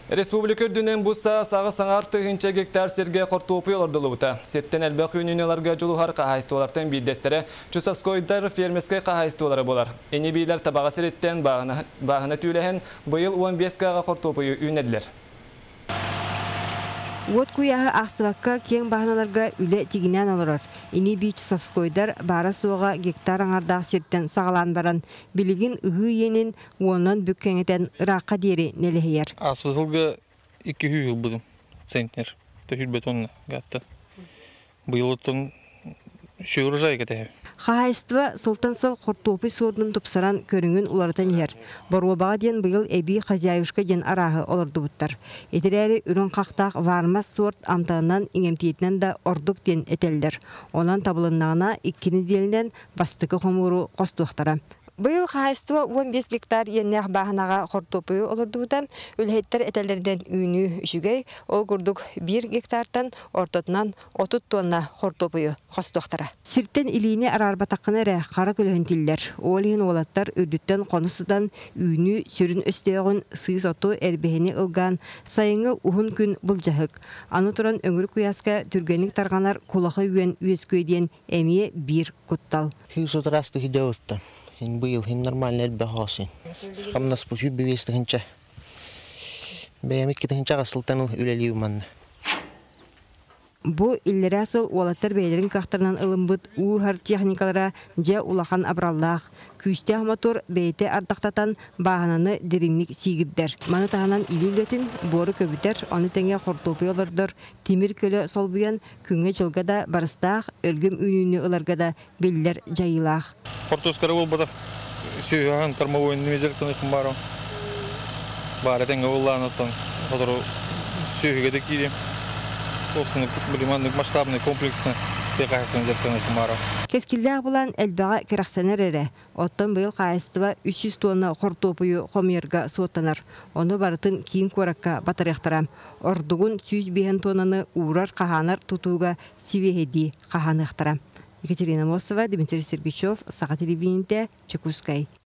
Республика үрдінен бұса сағы саңар тұғынча гектар серге қортуопы олардылуыта. Сеттен әлбәқ үйнінеларға жылуғар қағайстуалартан бейдестері Чусовскойдар фермеске қағайстуалары болар. Ені бейлер табаға сереттен бағына түйлеген бұйыл 15 қаға қортуопы үйнеділер. Вот куяғы ақсываққа кен бағыналарға үлі тегінен олырыр. Ини бей Чусовскойдар бары соға гектар аңардағы серттен сағалан баран. Білігін ұғы енін онын бүккенетен ұраққа дері нелігер. Асфальтылға 2 хүйіл бұдым центнер. Төхіл бетонны ғатты. Бұйылыттың шөйір жай кеті. Қағайыстыва сылтан-сыл қортуопы сордың тұпсаран көріңін улардан ер. Боруабаға ден бұйыл әбі хазяюшка ден арағы оларды бұттар. Етірәрі үрін қақтақ вармас сорт амтағынан иңемтиетінен да ордық ден әтелдер. Онан табылыннағына 2 делінен бастықы қомыру қостуқтара. Бұйыл қағайыстыва 15 гектар еннеғ бағынаға қортуопы оларды бұтам. Үлхеттер әтелдерден үйіні үшігей, ол күрдік 1 гектартан ортотынан 30 тонна қортуопы қостуқтара. Сирттен илиіне арарбатаққын әрі қара көлігінтілдер. Олығын олаттар үрдіттен қонысыдан үйіні сүрін өстеуғын сыз оту әрбехені ұлған сайыңы ұхын күн бұл жағық. Аны тұран өңір күйасқа түргенік тарғанар құлақы үйен үйескөйден әмие 1 құттал. Хин был, хин нормальный эльбахасын. Хам нас путь бивести хинча. Бәймит кита хинча гасылтаныл үлелиу манна. Бу иллері асыл олаттар бәйлерін қақтарынан ылымбыт уғар техникалара жа улахан абраллақ. Күсте мотор бәйті ардақтатан бағананы дерінник сигіддер. Маны тағанан илілетін боры көбітер, оны тәңе қортуопы олырдыр. Темір көлі сол бұян күнге жылғада барыстақ, өлгім үйіні ыларғада белілер жайылақ. Қортуоскары ол бұдақ сүйіған кармавойын немезеліктен ұйқын бару. Бары тәңе олланаттан сүйіге де кейдем. Масштабный комплексный бекайсын жертвенный кумару. Кескілдәғ болан әлбәға керақсанар әрі. Оттан бұйыл қайыстыва 300 тонна қортуопыйы қомерға суоттанар. Оны барытын кейін көракка батаряқтарам. Ордығын 105 тоннаны урар қағанар тұтуға сивехеди қағаны ақтарам. Екатерина Мосова, Дмитрий Сергичев, Саға телевидениеде, Чекускай.